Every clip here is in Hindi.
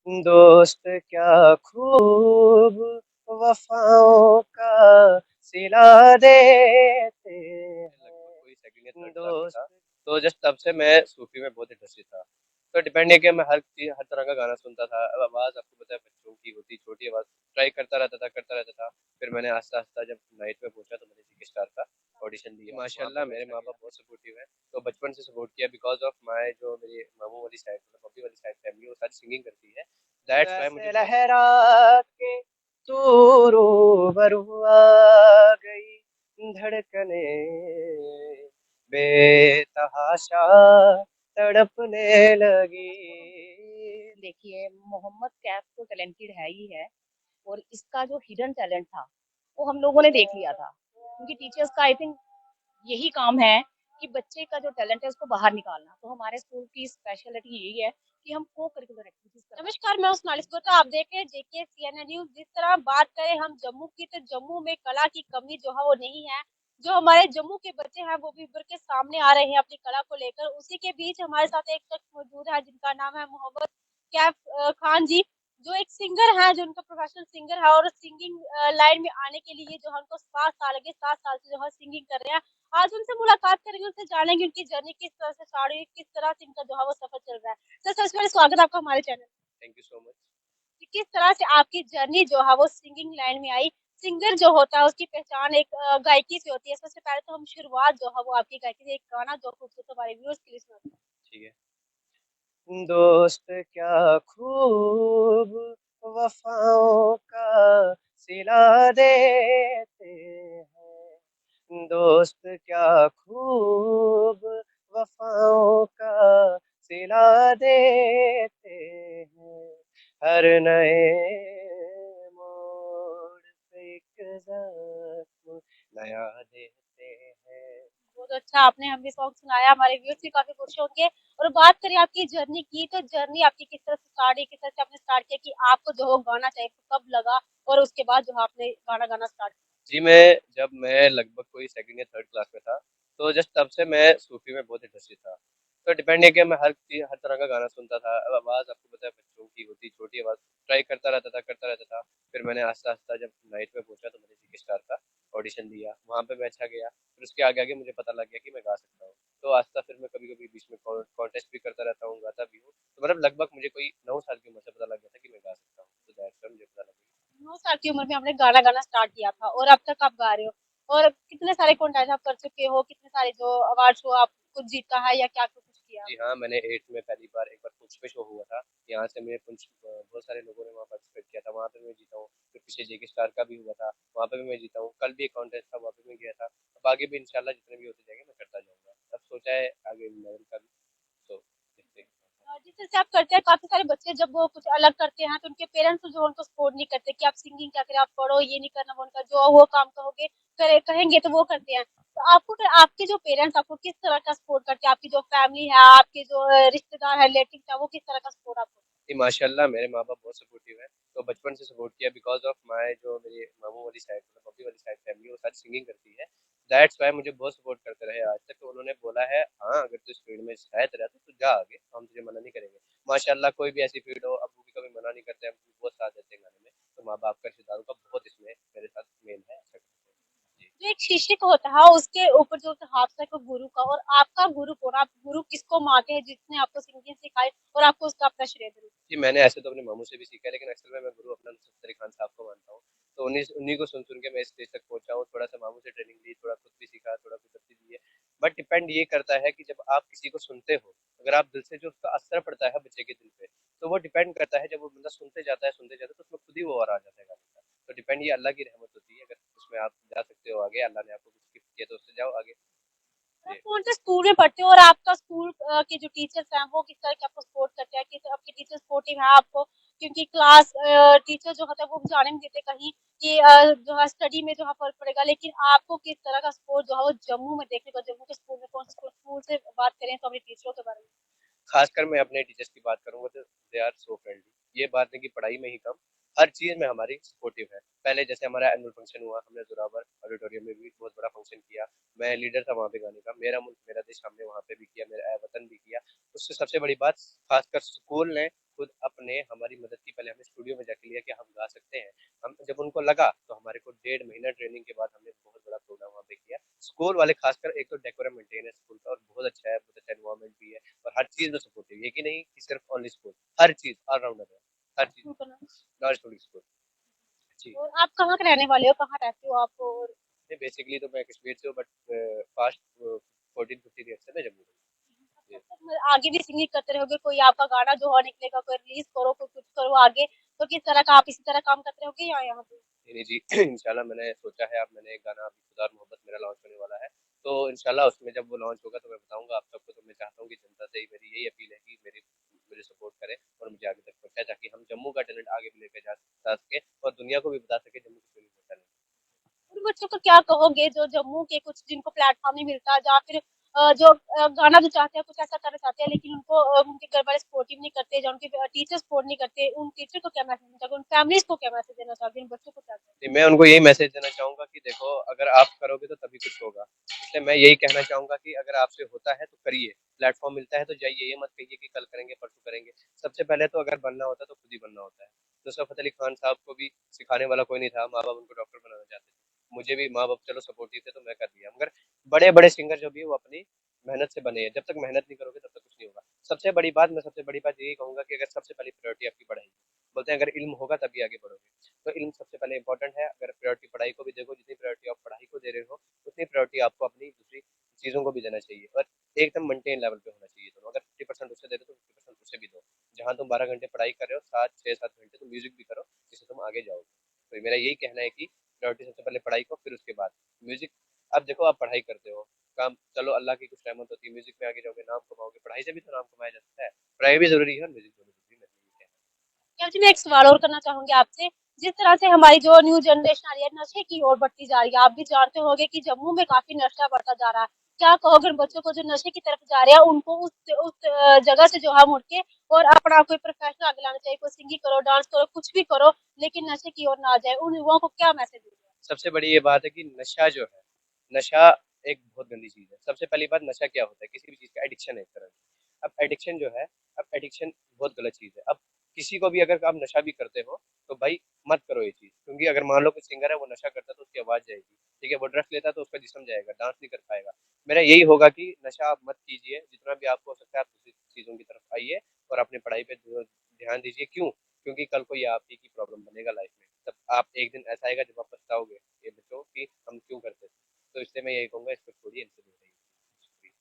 दोस्त क्या खूब वफाओं का सिला देते हैं। लगभग कोई सेकंड या थर्ड क्लास में था, तो जस्ट तब से मैं सूफी में बहुत इंटरेस्टेड था। तो डिपेंड है कि मैं हर चीज हर तरह का गाना सुनता था। अब आवाज़ आपको पता है बच्चों की होती, छोटी आवाज़, ट्राई करता रहता था। फिर मैंने आस्ता आस्ता जब नाइट में पहुंचा तो मैंने जी स्टार का ऑडिशन दिया। माशाल्लाह मेरे माँ बाप बहुत सपोर्टिव है, तो बचपन से सपोर्ट किया। बिकॉज ऑफ माय जो मेरे मामू वाली साइड, मतलब मम्मी वाली साइड फैमिली, वो सारी सिंगिंग करती है। दैट्स व्हाई मुझे लहरा के तू रूबरू आ गई, धड़कने बेतहाशा तड़पने लगी। देखिए, मोहम्मद कैफ तो टैलेंटेड है ही है। और इसका जो हिडन टैलेंट था वो हम लोगों ने देख लिया था, क्योंकि टीचर्स का आई थिंक यही काम है कि बच्चे का जो टैलेंट है उसको बाहर निकालना। तो हमारे स्कूल की स्पेशलिटी यही है कि हम को करिकुलर एक्टिविटीज करते हैं। नमस्कार, मैं उस्मानिस को, तो आप देख रहे हैं जेके सीएनए न्यूज। जिस तरह बात करें हम जम्मू की, तो जम्मू में कला की कमी जो है वो नहीं है। जो हमारे जम्मू के बच्चे हैं वो भी उभर के सामने आ रहे हैं अपनी कला को लेकर। उसी के बीच हमारे साथ एक शख्स मौजूद है जिनका नाम है मोहम्मद कैफ खान जी, जो एक सिंगर है, जो उनका प्रोफेशनल सिंगर है। और सिंगिंग लाइन में आने के लिए जो है उनको 7 साल लगे, 7 साल से जो है सिंगिंग कर रहे हैं। आज उनसे मुलाकात करेंगे, उनसे जानेंगे उनकी जर्नी किस तरह से स्टार्ट हुई, किस तरह से इनका जो है वो सफर चल रहा है। सर, सबसे पहले स्वागत है आपका हमारे channel. Thank you so much. किस तरह से आपकी जर्नी जो है वो सिंगिंग लाइन में आई। सिंगर जो होता है उसकी पहचान एक गायकी से होती है। सबसे पहले तो हम शुरुआत जो है वो आपकी गायकी से, एक गाना जो खूबसूरत हमारे व्यूअर्स के लिए सुनाते हैं। ठीक है। दोस्त क्या खूब वफाओं का सिला देते हैं। दोस्त क्या खूब वफाओं का सिला देते हैं। हर नए मोड़ पे एक जख्म नया देते हैं। बहुत अच्छा, आपने हमें सॉन्ग सुनाया, हमारे व्यूअर्स भी काफी खुश होंगे। और बात करें आपकी जर्नी की, तो जर्नी आपकी किस तरह से स्टार्ट हुई, किस तरह से आपने स्टार्ट किया कि आपको जो हो गाना चाहिए, तो कब लगा और उसके बाद जो है आपने गाना गाना स्टार्ट किया। जी, जब मैं लगभग कोई सेकंड या थर्ड क्लास में था, तो जस्ट तब से मैं सूफी में बहुत इंटरेस्टेड था। तो डिपेंड है कि मैं हर तरह का गाना सुनता था। अब आवाज़ आपको पता है बच्चों की होती, छोटी आवाज़, ट्राई करता रहता था। फिर मैंने आस्ता आस्ता जब नाइट में पहुंचा तो मैंने जी स्टार का ऑडिशन दिया। वहाँ पे मैं अच्छा गया, फिर उसके आगे आगे मुझे पता लग गया कि मैं गा सकता हूँ। तो आस्ता फिर मैं कभी कभी बीच में कॉन्टेस्ट भी करता रहता हूँ, गाता भी हूँ। तो मतलब लगभग मुझे कोई 9 साल की उम्र से पता लग गया था कि मैं गा सकता हूँ, तो दैट्स व्हाई मुझे पता लग गया। 9 साल की उम्र में आपने गाना गाना स्टार्ट किया था और अब तक आप गा रहे हो। और कितने सारे कॉन्टेस्ट आप कर चुके हो, कितने सारे जो अवार्ड शो आप कुछ जीता है या क्या कुछ किया। जी हाँ, मैंने 8th में पहली बार एक बार पुंछ पे शो हुआ था। यहाँ से मैं पुंछ, बहुत सारे लोगों ने वहाँ पार्टिसिपेट किया था, वहाँ पे मैं जीता हूँ। फिर पीछे जेके स्टार का भी हुआ था, वहाँ पे भी मैं जीता हूँ। कल भी एक कॉन्टेस्ट था, वहाँ पे मैं गया था। अब आगे भी इंशाल्लाह जितने भी होते जाएंगे मैं करता जाऊँगा। अब सोचा है आगे लेवल का भी, तो देखते हैं। जिस तरह से आप करते हैं, काफी सारे बच्चे जब वो कुछ अलग करते हैं तो उनके पेरेंट्स जो उनको सपोर्ट नहीं करते कि आप सिंगिंग क्या करें, आप पढ़ो, ये नहीं करना, वो उनका जो वो काम कहोगे करे कहेंगे तो वो करते हैं। तो आपको आपके जो पेरेंट्स आपको किस तरह का सपोर्ट करते हैं, आपकी जो फैमिली है, आपके जो रिश्तेदार है, रिलेटिव है, वो किस तरह का सपोर्ट आपको। जी, माशाल्लाह मेरे माँ बाप बहुत सपोर्टिव है, तो बचपन से सपोर्ट किया। बिकॉज ऑफ माय जो मेरे मामू वाली साइड, मतलब मम्मी वाली साइड फैमिली, वो सारी सिंगिंग करती है। दैट्स वाई मुझे बहुत सपोर्ट करते रहे आज तक। तो उन्होंने बोला है हाँ, अगर तू इस फील्ड में शायद रहा तो जा आगे, हम तुझे मना नहीं करेंगे। माशाल्लाह कोई भी ऐसी फील्ड हो, अबू भी कभी मना नहीं करते, अबू भी बहुत साथ देते हैं गाने में। तो माँ बाप का, रिश्तेदारों का बहुत इसमें मेरे साथ मेल है, अच्छा करते हैं। जी। जो एक शिक्षक होता है उसके ऊपर जो हाथ है को गुरु का, और आपका गुरु कौन, आप गुरु किसको मानते हैं जिसने आपको सिंगिंग सिखाई और आपको उसका अपना श्रेय देना। जी, मैंने ऐसे तो अपने मामू से भी सीखा है, लेकिन अक्सर में मैं गुरु अपना नुसरत अली खान साहब को मानता हूँ। तो उन्हीं उन्हीं को सुन सुन के मैं इस स्टेज तक पहुंचा हूँ। थोड़ा सा मामू से ट्रेनिंग ली, थोड़ा खुद भी सीखा, थोड़ा कुदरती भी है। बट डिपेंड ये करता है कि जब आप किसी को सुनते हो, अगर आप दिल से, जो उसका असर पड़ता है बच्चे के दिल पे, तो वो डिपेंड करता है। जब वो बंदा सुनते जाता है तो उसमें खुद ही वो और आ जाता है गाने का। तो डिपेंड, ये अल्लाह की रहमत होती है। अगर उसमें आप जा सकते हो आगे, अल्लाह ने आपको कुछ गिफ्ट किया तो उससे जाओ आगे। आप जी। कौन से स्कूल में पढ़ते हो और आपका स्कूल के जो टीचर्स हैं वो किस तरह के आपको सपोर्ट करते हैं, किस आपके टीचर सपोर्टिव है आपको, क्योंकि क्लास टीचर जो होता है वो जाने नहीं देते कहीं कि जो है स्टडी में जो है फर्क पड़ेगा। लेकिन आपको किस तरह का सपोर्ट जो है वो जम्मू में देखने को, जम्मू के स्कूल में कौन से स्कूल से बात करें तो अपने टीचरों के बारे में। खासकर मैं अपने टीचर्स की बात करूंगा तो दे आर सो फ्रेंडली। ये बात है कि पढ़ाई में ही कम, हर चीज में हमारी सपोर्टिव है। पहले जैसे हमारा एनुअल फंक्शन हुआ, हमने जोरावर ऑडिटोरियम में भी बहुत बड़ा फंक्शन किया, मैं लीडर था वहाँ पे गाने का, मेरा मुल्क मेरा देश हमने वहाँ पे भी किया, मेरा ए वतन भी किया। उससे सबसे बड़ी बात, खासकर स्कूल ने खुद अपने हमारी मदद की, पहले हमने स्टूडियो में जाके लिया कि हम गा सकते हैं। हम जब उनको लगा तो हमारे को 1.5 महीना ट्रेनिंग के बाद हमने बहुत बड़ा प्रोग्राम वहाँ पे किया। स्कूल वाले खासकर, एक तो डेकोरम मेंटेन है स्कूल का और बहुत अच्छा है, बहुत अच्छा एनवायरमेंट भी है, और हर चीज में सपोर्टिव, ये कि नहीं कि सिर्फ ओनली स्कूल, हर चीज ऑलराउंडर है, हर चीज। उनको ना। नॉलेज स्कूल जी। और आप कहाँ के रहने वाले हो, कहाँ रहते हो आप? और नहीं, बेसिकली तो मैं कश्मीर से हूँ, बट पास्ट 14-15 ईयर से मैं जम्मू में हूँ। आगे भी सिंगिंग करते रहोगे? कोई आपका गाना जो हो निकलेगा, कोई रिलीज करो, कोई कुछ करो आगे, तो किस तरह का आप इसी तरह काम करते रहोगे या यहाँ पे? नहीं जी इंशाल्लाह मैंने सोचा है, अब मैंने एक गाना अभी खुदा और मोहब्बत मेरा लॉन्च होने वाला है, तो इंशाल्लाह उसमें जब वो लॉन्च होगा तो मैं बताऊंगा आप सबको। तो मैं चाहता हूँ कि जनता से ही मेरी यही अपील है कि मेरी मुझे सपोर्ट करें और मुझे आगे तक पहुंचाए, ताकि हम जम्मू का टैलेंट आगे भी लेकर जा सके और दुनिया को भी बता सके जम्मू कश्मीर में टैलेंट। उन बच्चों को क्या कहोगे जो जम्मू के कुछ, जिनको प्लेटफॉर्म नहीं मिलता, या फिर जो गाना जो चाहते हैं, कुछ ऐसा करना चाहते हैं, लेकिन उनको उनके घर वाले सपोर्टिव नहीं करते, या उनके टीचर सपोर्ट नहीं करते, उन टीचर को क्या मैसेज देना चाहोगे, उन फैमिलीज को क्या मैसेज देना चाहोगे, उन बच्चों को क्या कहोगे? मैं उनको यही मैसेज देना चाहूंगा कि देखो, अगर आप करोगे तो तभी कुछ होगा। इसलिए मैं यही कहना चाहूंगा कि अगर आपसे होता है तो करिए, प्लेटफॉर्म मिलता है तो जाइए, ये मत कहिए कि कल करेंगे परसों करेंगे। सबसे पहले तो अगर बनना होता है तो खुद ही बनना होता है। नुसरत फतेह अली खान साहब को भी सिखाने वाला कोई नहीं था, माँ बाप उनको डॉक्टर बनाना चाहते थे, मुझे भी माँ बाप चलो सपोर्टिव थे तो मैं कर दिया, मगर बड़े बड़े सिंगर जो भी है वो अपनी मेहनत से बने हैं, जब तक मेहनत नहीं करोगे तब तक कुछ नहीं होगा। सबसे बड़ी बात, मैं सबसे बड़ी बात यही कहूंगा कि अगर सबसे पहली प्रायोरिटी आपकी पढ़ाई, बोलते हैं अगर इल्म होगा तभी आगे बढ़ोगे, तो इल्म सबसे पहले इंपॉर्टेंट है। अगर प्रायोरिटी पढ़ाई को भी देखो, जितनी प्रायोरिटी आप पढ़ाई को दे रहे हो उतनी प्रायोरिटी आपको अपनी दूसरी चीज़ों को भी देना चाहिए, और एकदम मेंटेन लेवल पे होना चाहिए दोनों। अगर 50% उससे दे रहे हो तो 50% उससे भी दो। जहाँ तुम 12 घंटे पढ़ाई कर रहे हो, 7 6 7 घंटे तुम म्यूजिक भी करो, जिससे तुम आगे जाओगे। तो मेरा यही कहना है कि प्रायोरिटी सबसे पहले पढ़ाई को, फिर उसके बाद म्यूजिक। अब देखो, आप पढ़ाई करते हो, काम चलो अल्लाह की कुछ रहमत होती है, म्यूजिक में आगे जाओगे, नाम कमाओगे, पढ़ाई से भी तो नाम कमाया जा सकता है। पढ़ाई भी जरूरी है और म्यूजिक भी जरूरी है। क्या जी, मैं एक सवाल और करना चाहूंगी आपसे। जिस तरह से हमारी जो न्यू जनरेशन आ रही है, नशे की ओर बढ़ती जा रही है, आप भी जानते होंगे कि जम्मू में काफी नशा बढ़ता जा रहा है। क्या कहोगे उन बच्चों को जो नशे की तरफ जा रहे हैं, उनको उस जगह से जो है मुड़ के और अपना कोई प्रोफेशन आगे लाना चाहिए, कोई सिंगिंग करो, डांस करो, कुछ भी करो, लेकिन नशे की ओर ना जाए, उन युवाओं को क्या मैसेज देंगे? सबसे बड़ी ये बात है कि नशा जो है, नशा एक बहुत गंदी चीज है। सबसे पहली बात, नशा क्या होता है, किसी भी चीज का एडिक्शन है एक तरह की। अब एडिक्शन जो है, अब एडिक्शन बहुत गलत चीज है। अब किसी को भी अगर आप नशा भी करते हो तो भाई मत करो ये चीज, क्योंकि अगर मान लो कोई सिंगर है वो नशा करता है तो उसकी आवाज जाएगी, ठीक है, वो ड्रग्स लेता है तो उसका जिस्म जाएगा, डांस नहीं कर पाएगा। मेरा यही होगा कि नशा आप मत कीजिए, जितना भी आपको हो सकता है आप दूसरी चीजों की तरफ आइए और अपनी पढ़ाई पे ध्यान दीजिए। क्यों? क्योंकि कल को ये आप ही की प्रॉब्लम बनेगा लाइफ में, तब आप एक दिन ऐसा आएगा जब आप पछताओगे ये बच्चों कि हम क्यों करते थे। तो इसलिए मैं यही कहूंगा, इसको छोड़िए, इनसे दूर रहिए।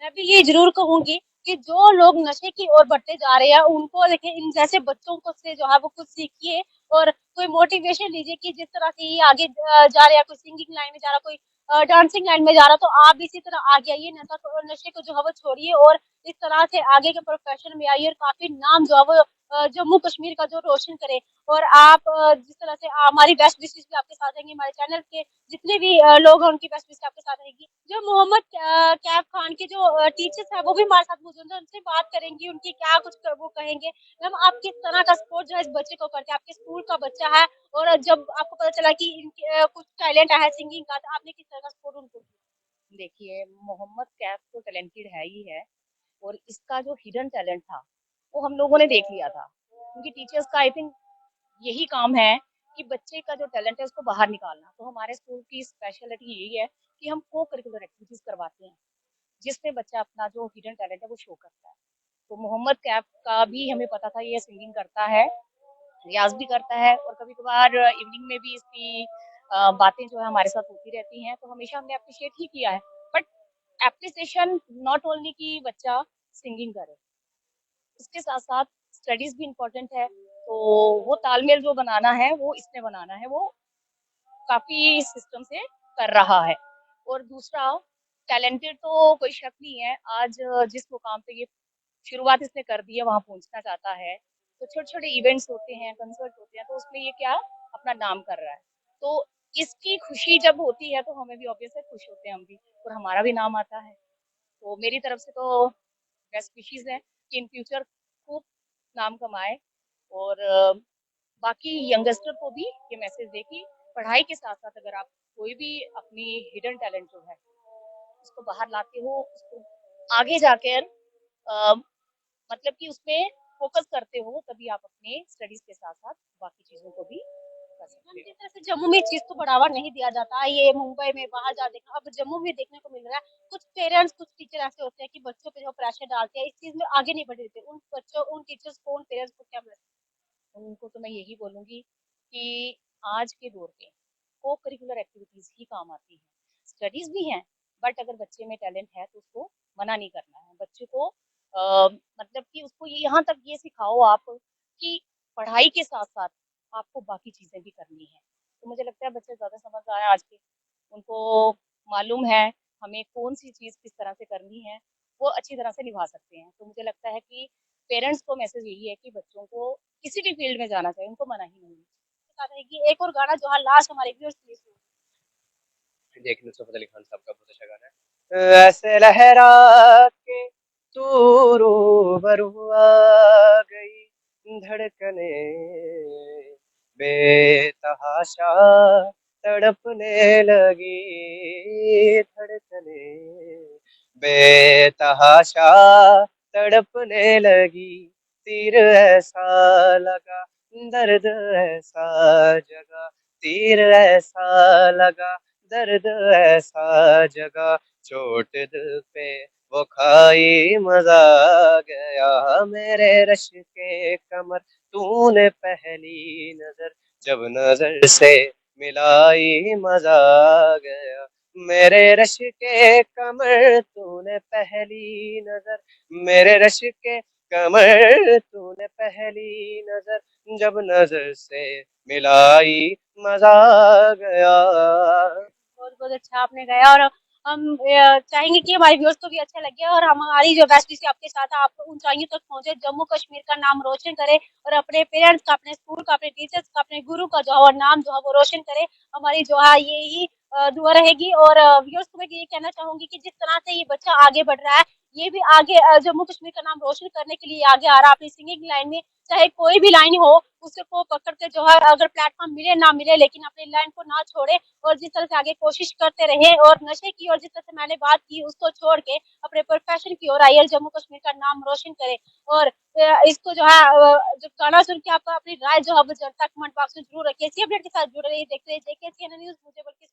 मैं भी ये जरूर कहूंगी कि जो लोग नशे की ओर बढ़ते जा रहे हैं, उनको देखिए, इन जैसे बच्चों को से जो है वो कुछ सीखिए और कोई मोटिवेशन लीजिए कि जिस तरह से ये आगे जा रहे हैं, कोई सिंगिंग लाइन में जा रहा, कोई डांसिंग लाइन में जा रहा, तो आप भी इसी तरह आगे आइए, नशे को जो है वो छोड़िए और इस तरह से आगे के प्रोफेशन में आइए और काफी नाम जो है वो जम्मू कश्मीर का जो रोशन करे। और आप जिस तरह से हमारी बेस्ट विशेष भी आपके साथ रहेंगे, हमारे चैनल के जितने भी लोग हैं उनकी बेस्ट विश आपके साथ रहेगी। जो मोहम्मद कैफ खान के जो टीचर्स हैं वो भी हमारे साथ मौजूद हैं, उनसे बात करेंगी, उनकी क्या कुछ वो कहेंगे। मैम, आप किस तरह का सपोर्ट जो है इस बच्चे को करते हैं? आपके स्कूल का बच्चा है और जब आपको पता चला कि इनके कुछ टैलेंट है सिंगिंग का, तो आपने किस तरह का सपोर्ट उनको किया? देखिए, मोहम्मद कैफ तो टैलेंटेड है ही है, और इसका जो हिडन टैलेंट था वो हम लोगों ने देख लिया था। क्योंकि टीचर्स का आई थिंक यही काम है कि बच्चे का जो टैलेंट है उसको बाहर निकालना। तो हमारे स्कूल की स्पेशलिटी यही है कि हम को करिकुलर एक्टिविटीज करवाते हैं, जिसमें बच्चा अपना जो हिडन टैलेंट है वो शो करता है। तो मोहम्मद कैफ का भी हमें पता था ये सिंगिंग करता है, रियाज भी करता है, और कभी कभार इवनिंग में भी इसकी बातें जो है हमारे साथ होती रहती हैं, तो हमेशा हमने अप्रिशिएट ही किया है। बट एप्रिसिएशन नॉट ओनली कि बच्चा सिंगिंग करे, इसके साथ साथ स्टडीज भी इम्पोर्टेंट है। तो वो तालमेल जो बनाना है वो इसने बनाना है, वो काफी सिस्टम से कर रहा है। और दूसरा, टैलेंटेड तो कोई शक नहीं है। आज जिस मुकाम पे ये शुरुआत इसने कर दी है वहां पहुंचना चाहता है, तो छोटे छोटे इवेंट्स होते हैं, कंसर्ट होते हैं, तो उसमें ये क्या अपना नाम कर रहा है। तो इसकी खुशी जब होती है तो हमें भी ऑब्वियस है, खुश होते हैं हम भी, और हमारा भी नाम आता है। तो मेरी तरफ से तो बेस्ट विशेस है कि इन फ्यूचर खूब नाम कमाए, और बाकी यंगस्टर को भी ये मैसेज दे कि पढ़ाई के साथ साथ अगर आप कोई भी अपनी हिडन टैलेंट जो है उसको बाहर लाते हो, उसको आगे जाकर मतलब कि उसमें फोकस करते हो, तभी आप अपने स्टडीज के साथ साथ बाकी चीजों को भी कर सकते हो। जिस तरह से जम्मू में चीज को बढ़ावा नहीं दिया जाता, ये मुंबई में बाहर जाते हैं, अब जम्मू में देखने को मिल रहा है। कुछ पेरेंट्स, कुछ टीचर ऐसे होते हैं कि बच्चों पे जो प्रेशर डालते हैं, इस चीज में आगे नहीं बढ़ देते। उन बच्चों, उन टीचर्स को, उन पेरेंट्स को क्या उनको तो मैं यही बोलूंगी कि आज के दौर पे को करिकुलर एक्टिविटीज ही काम आती है। स्टडीज भी हैं, बट अगर बच्चे में टैलेंट है तो उसको मना नहीं करना है। बच्चे को मतलब कि उसको ये यहाँ तक ये सिखाओ आप कि पढ़ाई के साथ साथ आपको बाकी चीजें भी करनी है। तो मुझे लगता है बच्चे ज्यादा समझदार हैं आज के, उनको मालूम है हमें कौन सी चीज किस तरह से करनी है, वो अच्छी तरह से निभा सकते हैं। तो मुझे लगता है कि पेरेंट्स को मैसेज यही है कि बच्चों को किसी भी फील्ड में जाना चाहिए, उनको मना ही नहीं है। साथ है कि एक और गाना जो है लास्ट हमारे व्यूअर्स के लिए देखिए नुसरत अली खान साहब का बहुत अच्छा गाना है। ऐसे लहरा के तू रूबरू आ गई, धड़कने बेतहाशा तड़पने लगी, धड़कने बेतहाशा तड़पने लगी। तीर ऐसा लगा, दर्द ऐसा जगा, तीर ऐसा लगा, दर्द ऐसा जगा, चोट दिल पे वो खाई मजा आ गया। मेरे रश के कमर तूने पहली नजर जब नजर से मिलाई, मजा आ गया। मेरे रश के कमर तूने पहली नजर, मेरे रश के कमर तूने पहली नजर जब नजर से मिलाई, मजा आ गया। बहुत बहुत अच्छा आपने गाया। और हम चाहेंगे कि हमारे व्यूअर्स को भी अच्छा लगे और हमारी जो बेस्ट डिश आपके साथ है, आप ऊंचाइयों तक पहुंचे, जम्मू कश्मीर का नाम रोशन करे और अपने पेरेंट्स का, अपने स्कूल का, अपने टीचर्स का, अपने गुरु का जो है नाम जो है वो रोशन करे। हमारी जो है ये ही दुआ रहेगी। और व्यूअर्स को मैं ये कहना चाहूंगी कि जिस तरह से ये बच्चा आगे बढ़ रहा है, ये भी आगे जम्मू कश्मीर का नाम रोशन करने के लिए आगे आ रहा है अपनी सिंगिंग लाइन में। चाहे कोई भी लाइन हो, उसको पकड़ के जो है अगर प्लेटफॉर्म मिले ना मिले, लेकिन अपनी लाइन को ना छोड़े और जिस तरह से आगे कोशिश करते रहे और नशे की और जिस तरह से मैंने बात की उसको छोड़ के अपने प्रोफेशन की ओर आइए, जम्मू कश्मीर का नाम रोशन करे। और इसको जो है जो गाना सुन के आपका अपनी राय जो है वो जनता कमेंट बॉक्स में जरूर रखिए। इसी अपडेट के साथ जुड़े रहिए, देखते रहिए जेके न्यूज। मुझे बल्कि